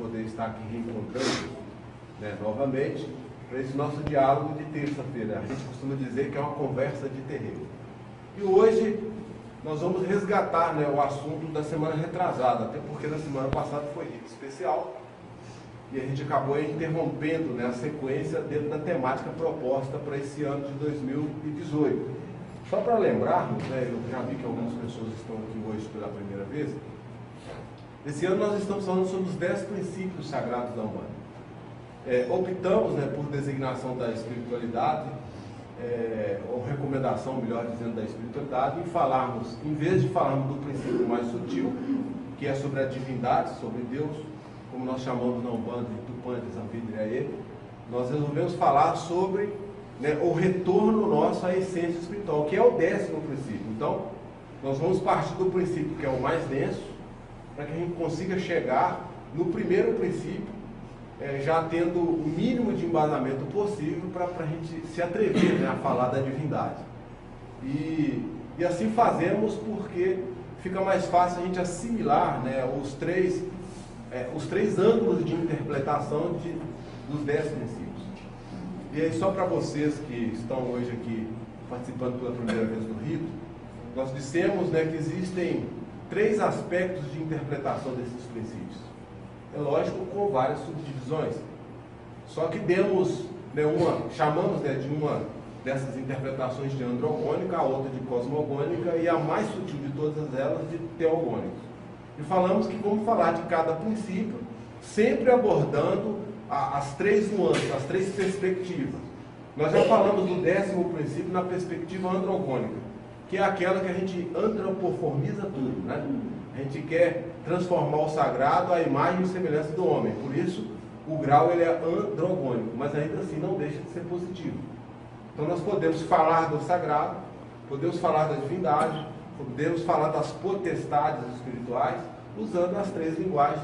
poder estar aqui reencontrando, né, novamente, para esse nosso diálogo de terça-feira. A gente costuma dizer que é uma conversa de terreiro. E hoje nós vamos resgatar, né, o assunto da semana retrasada, até porque na semana passada foi especial e a gente acabou interrompendo, né, a sequência dentro da temática proposta para esse ano de 2018. Só para lembrarmos, né, eu já vi que algumas pessoas estão aqui hoje pela primeira vez. Esse ano nós estamos falando sobre os 10 princípios sagrados da Umbanda. Optamos, né, por designação da espiritualidade, ou recomendação, melhor dizendo, da espiritualidade, em falarmos, em vez de falarmos do princípio mais sutil, que é sobre a divindade, sobre Deus, como nós chamamos na Umbanda de Tupã de Zanvidriaê, nós resolvemos falar sobre, né, o retorno nosso à essência espiritual, que é o 10º princípio. Então, nós vamos partir do princípio que é o mais denso, para que a gente consiga chegar no primeiro princípio, já tendo o mínimo de embasamento possível para a gente se atrever, né, a falar da divindade. E assim fazemos porque fica mais fácil a gente assimilar, né, os três ângulos de interpretação dos 10 princípios. E aí, só para vocês que estão hoje aqui participando pela primeira vez do rito, nós dissemos, né, que existem 3 aspectos de interpretação desses princípios. É lógico, com várias subdivisões. Só que demos, né, chamamos, né, de uma dessas interpretações de androgônica, a outra de cosmogônica e a mais sutil de todas elas de teogônica. E falamos que vamos falar de cada princípio, sempre abordando as 3 nuances, as 3 perspectivas. Nós já falamos do 10º princípio na perspectiva androgônica, que é aquela que a gente antropoformiza tudo, né? A gente quer transformar o sagrado à imagem e semelhança do homem. Por isso, o grau ele é androgônico, mas ainda assim não deixa de ser positivo. Então nós podemos falar do sagrado, podemos falar da divindade, podemos falar das potestades espirituais, usando as 3 linguagens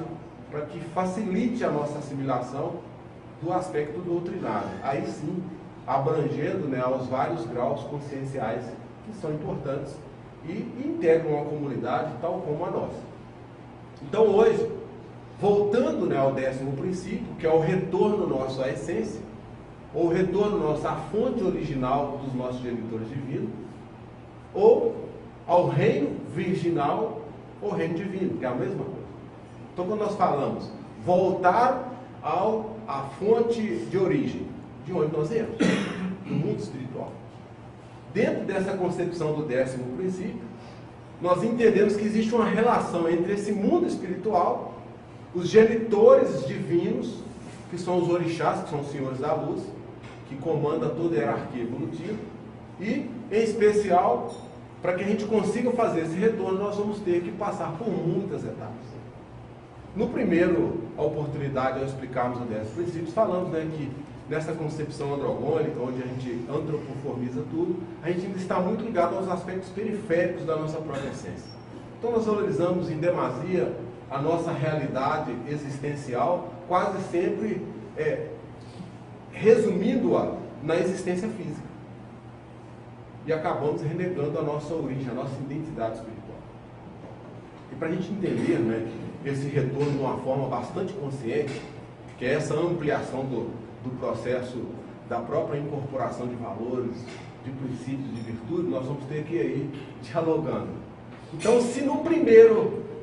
para que facilite a nossa assimilação do aspecto doutrinário. Aí sim, abrangendo, né, aos vários graus conscienciais que são importantes e integram uma comunidade tal como a nossa. Então hoje, voltando, né, ao 10º princípio, que é o retorno nosso à essência, ou o retorno nosso à fonte original dos nossos genitores divinos, ou ao reino virginal ou reino divino, que é a mesma coisa. Então quando nós falamos voltar à fonte de origem, de onde nós viemos, do mundo espiritual. Dentro dessa concepção do 10º princípio, nós entendemos que existe uma relação entre esse mundo espiritual, os genitores divinos, que são os orixás, que são os senhores da luz, que comandam toda a hierarquia evolutiva, e, em especial, para que a gente consiga fazer esse retorno, nós vamos ter que passar por muitas etapas. No primeiro, a oportunidade, ao explicarmos os 10 princípios, falamos, né, que nessa concepção androgônica, onde a gente antropoformiza tudo, a gente ainda está muito ligado aos aspectos periféricos da nossa própria essência. Então nós valorizamos em demasia a nossa realidade existencial, quase sempre resumindo-a na existência física. E acabamos renegando a nossa origem, a nossa identidade espiritual. E para a gente entender, né, esse retorno de uma forma bastante consciente, que é essa ampliação do processo da própria incorporação de valores, de princípios, de virtude, nós vamos ter que ir dialogando. Então, se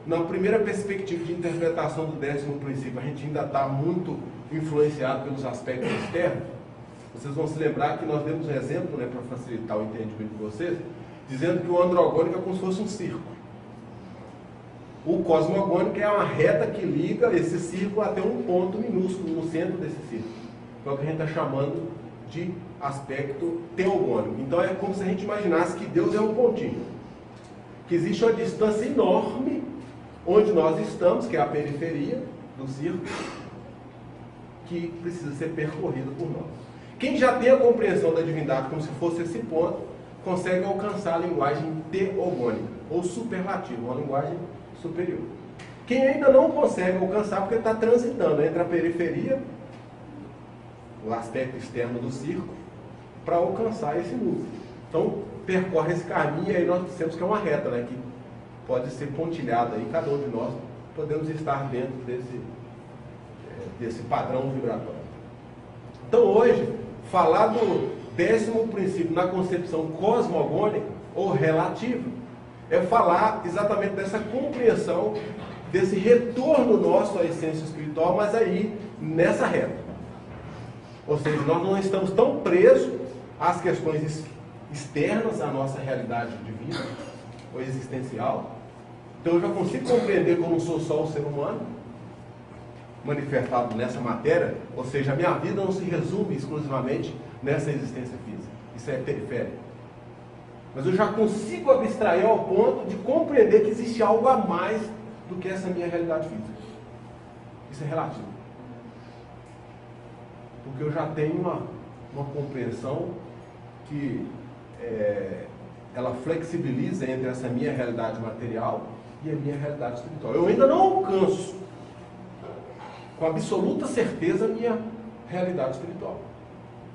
na primeira perspectiva de interpretação do 10º princípio, a gente ainda está muito influenciado pelos aspectos externos, vocês vão se lembrar que nós demos um exemplo, né, para facilitar o entendimento de vocês, dizendo que o androgônico é como se fosse um círculo. O cosmogônico é uma reta que liga esse círculo até um ponto minúsculo no centro desse círculo. É o que a gente está chamando de aspecto teogônico. Então é como se a gente imaginasse que Deus é um pontinho, que existe uma distância enorme onde nós estamos, que é a periferia do círculo, que precisa ser percorrida por nós. Quem já tem a compreensão da divindade como se fosse esse ponto, consegue alcançar a linguagem teogônica, ou superlativa, uma linguagem superior. Quem ainda não consegue alcançar, porque está transitando entre a periferia, o aspecto externo do círculo, para alcançar esse núcleo. Então, percorre esse caminho, e aí nós dissemos que é uma reta, né, que pode ser pontilhada, e cada um de nós podemos estar dentro desse padrão vibratório. Então hoje, falar do 10º princípio na concepção cosmogônica ou relativa é falar exatamente dessa compreensão, desse retorno nosso à essência espiritual, mas aí nessa reta. Ou seja, nós não estamos tão presos às questões externas à nossa realidade divina ou existencial. Então eu já consigo compreender como sou só o ser humano, manifestado nessa matéria, ou seja, a minha vida não se resume exclusivamente nessa existência física. Isso é periférico. Mas eu já consigo abstrair ao ponto de compreender que existe algo a mais do que essa minha realidade física. Isso é relativo. Porque eu já tenho uma compreensão que ela flexibiliza entre essa minha realidade material e a minha realidade espiritual. Eu ainda não alcanço com absoluta certeza a minha realidade espiritual,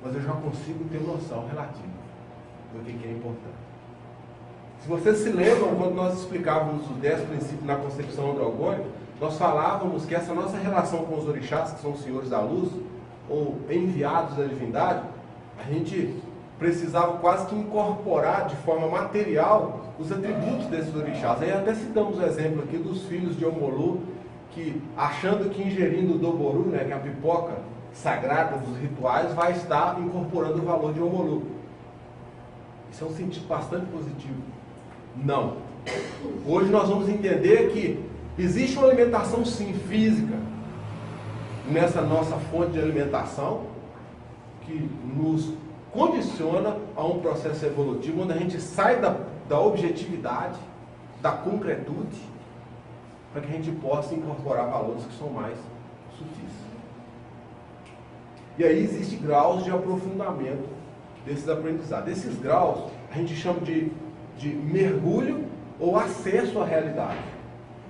mas eu já consigo ter noção relativa do que é importante. Se vocês se lembram, quando nós explicávamos os 10 princípios na concepção androgônica, nós falávamos que essa nossa relação com os orixás, que são os senhores da luz, ou enviados da divindade, a gente precisava quase que incorporar de forma material os atributos desses orixás. Aí até citamos o exemplo aqui dos filhos de Omolu, que achando que ingerindo o doboru, né, que é a pipoca sagrada dos rituais, vai estar incorporando o valor de Omolu. Isso é um sentido bastante positivo. Não. Hoje nós vamos entender que existe uma alimentação sim física nessa nossa fonte de alimentação que nos condiciona a um processo evolutivo onde a gente sai da objetividade, da concretude, para que a gente possa incorporar valores que são mais sutis. E aí existem graus de aprofundamento desses aprendizados. Esses graus a gente chama de mergulho ou acesso à realidade.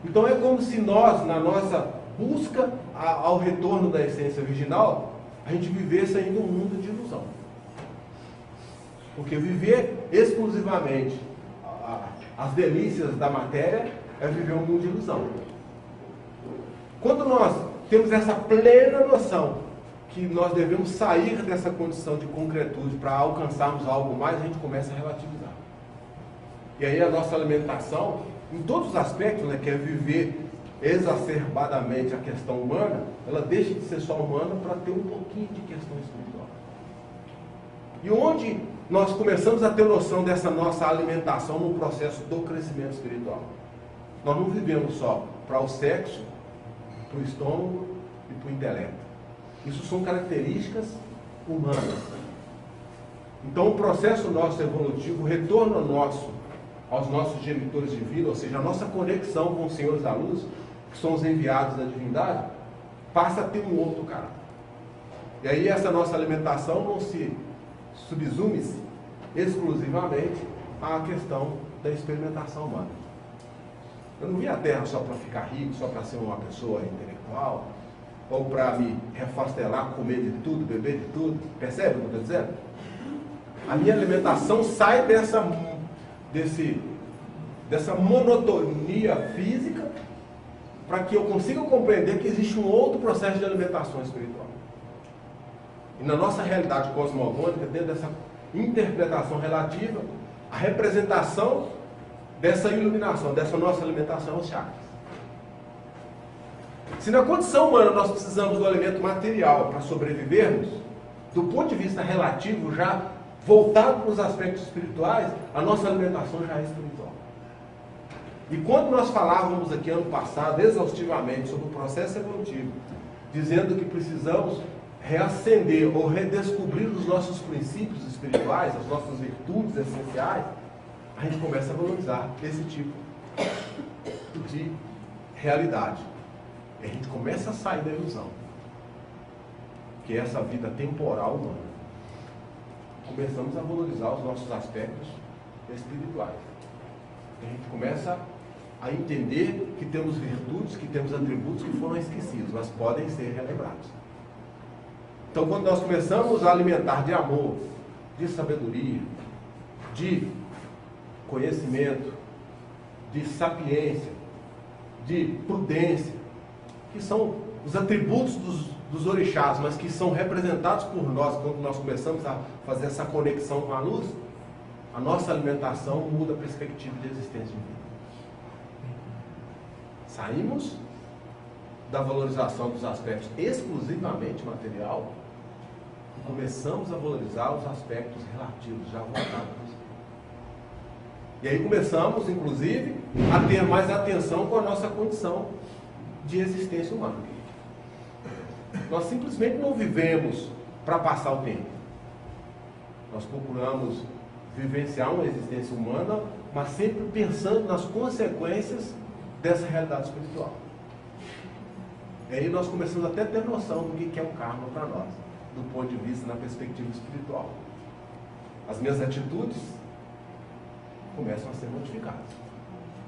Então é como se nós, na nossa busca ao retorno da essência virginal, a gente vivesse ainda um mundo de ilusão. Porque viver exclusivamente as delícias da matéria é viver um mundo de ilusão. Quando nós temos essa plena noção que nós devemos sair dessa condição de concretude para alcançarmos algo mais, a gente começa a relativizar. E aí a nossa alimentação, em todos os aspectos, né, que é viver exacerbadamente a questão humana, ela deixa de ser só humana para ter um pouquinho de questão espiritual. E onde nós começamos a ter noção dessa nossa alimentação no processo do crescimento espiritual? Nós não vivemos só para o sexo, para o estômago e para o intelecto. Isso são características humanas. Então o processo nosso evolutivo, o retorno nosso aos nossos genitores de vida, ou seja, a nossa conexão com os senhores da luz, que são os enviados da divindade, passa a ter um outro caráter. E aí essa nossa alimentação não se subsume-se exclusivamente à questão da experimentação humana. Eu não vim à Terra só para ficar rico, só para ser uma pessoa intelectual, ou para me refastelar, comer de tudo, beber de tudo. Percebe o que eu estou dizendo? A minha alimentação sai dessa monotonia física para que eu consiga compreender que existe um outro processo de alimentação espiritual. E na nossa realidade cosmogônica, dentro dessa interpretação relativa, a representação dessa iluminação, dessa nossa alimentação é os chakras. Se na condição humana nós precisamos do alimento material para sobrevivermos, do ponto de vista relativo, já voltado para os aspectos espirituais, a nossa alimentação já é espiritual. E quando nós falávamos aqui ano passado, exaustivamente, sobre o processo evolutivo, dizendo que precisamos reacender ou redescobrir os nossos princípios espirituais, as nossas virtudes essenciais, a gente começa a valorizar esse tipo de realidade. E a gente começa a sair da ilusão, que é essa vida temporal humana. Começamos a valorizar os nossos aspectos espirituais. E a gente começa a entender que temos virtudes, que temos atributos que foram esquecidos, mas podem ser relembrados. Então, quando nós começamos a alimentar de amor, de sabedoria, de conhecimento, de sapiência, de prudência, que são os atributos dos orixás, mas que são representados por nós quando nós começamos a fazer essa conexão com a luz, a nossa alimentação muda a perspectiva de existência divina. Saímos da valorização dos aspectos exclusivamente material e começamos a valorizar os aspectos relativos, já voltados. E aí começamos, inclusive, a ter mais atenção com a nossa condição de existência humana. Nós simplesmente não vivemos para passar o tempo. Nós procuramos vivenciar uma existência humana, mas sempre pensando nas consequências dessa realidade espiritual. E aí nós começamos até a ter noção do que é o karma para nós, do ponto de vista, na perspectiva espiritual. As minhas atitudes começam a ser modificadas,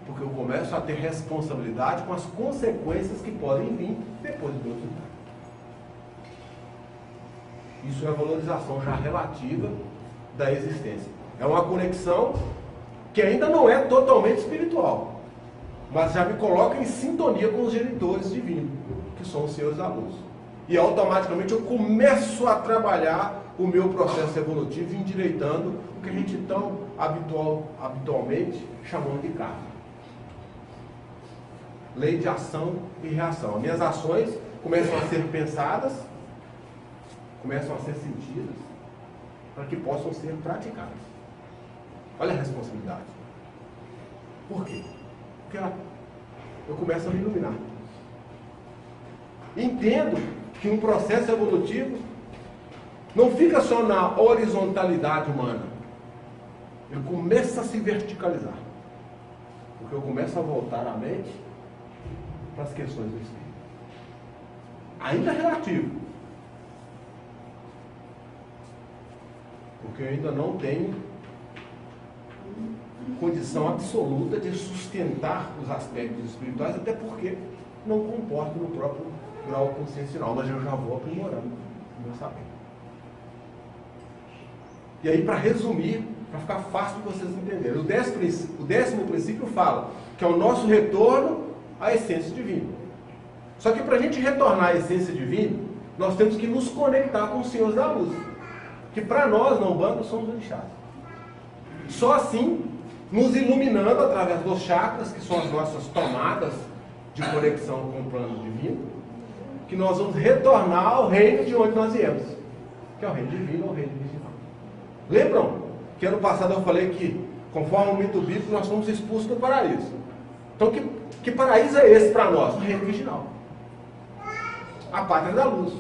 porque eu começo a ter responsabilidade com as consequências que podem vir depois do meu resultado. Isso é a valorização já relativa da existência. É uma conexão que ainda não é totalmente espiritual, mas já me coloca em sintonia com os genitores divinos, que são os senhores da luz. E automaticamente eu começo a trabalhar o meu processo evolutivo, endireitando o que a gente tão habitualmente chamando de karma. Lei de ação e reação. As minhas ações começam a ser pensadas, começam a ser sentidas, para que possam ser praticadas. Olha a responsabilidade. Por quê? Porque eu começo a me iluminar. Entendo que um processo evolutivo não fica só na horizontalidade humana. Ele começa a se verticalizar. Porque eu começo a voltar a mente para as questões do espírito. Ainda relativo. Porque eu ainda não tenho condição absoluta de sustentar os aspectos espirituais, até porque não comporto no próprio grau consciencial, mas eu já vou aprimorando o meu saber. E aí, para resumir, para ficar fácil de vocês entenderem, o 10º princípio fala que é o nosso retorno à essência divina. Só que para a gente retornar à essência divina, nós temos que nos conectar com os senhores da luz, que para nós, na Umbanda, somos orixás. Só assim, nos iluminando através dos chakras, que são as nossas tomadas de conexão com o plano divino, que nós vamos retornar ao reino de onde nós viemos, que é o reino divino ou o reino virginal. Lembram que ano passado eu falei que, conforme o mito bíblico, nós fomos expulsos do paraíso. Então, que paraíso é esse para nós? O reino virginal. A pátria da luz.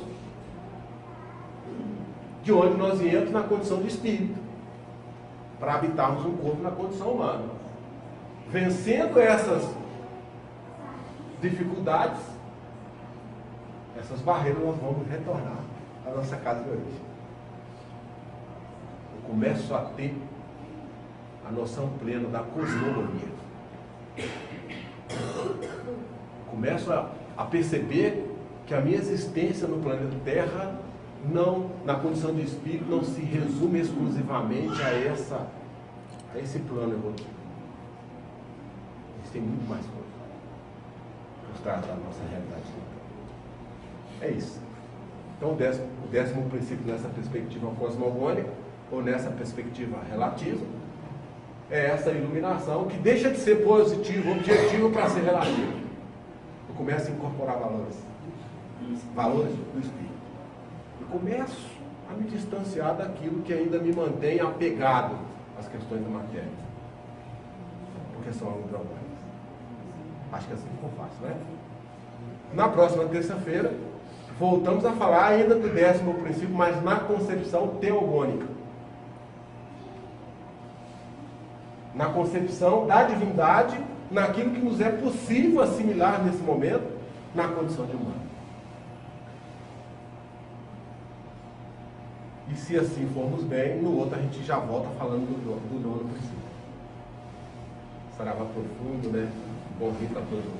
De onde nós viemos na condição de espírito, para habitarmos um corpo na condição humana. Vencendo essas dificuldades, essas barreiras, nós vamos retornar à nossa casa de origem. Eu começo a ter a noção plena da cosmogonia. Eu começo a perceber que a minha existência no planeta Terra, não, na condição de espírito, não se resume exclusivamente a esse plano evolutivo. Existem muito mais coisas por trás da nossa realidade. É isso. Então, o 10º princípio nessa perspectiva cosmogônica, ou nessa perspectiva relativa, é essa iluminação que deixa de ser positivo, objetivo, para ser relativo. Eu começo a incorporar valores do espírito. Começo a me distanciar daquilo que ainda me mantém apegado às questões da matéria. Porque são androgônicas. Acho que assim ficou fácil, né? Na próxima terça-feira, voltamos a falar ainda do 10º princípio, mas na concepção teogônica. Na concepção da divindade, naquilo que nos é possível assimilar nesse momento, na condição de humano. E se assim formos bem, no outro a gente já volta falando do 9º princípio. Saravá profundo, né? Bom dia para todos.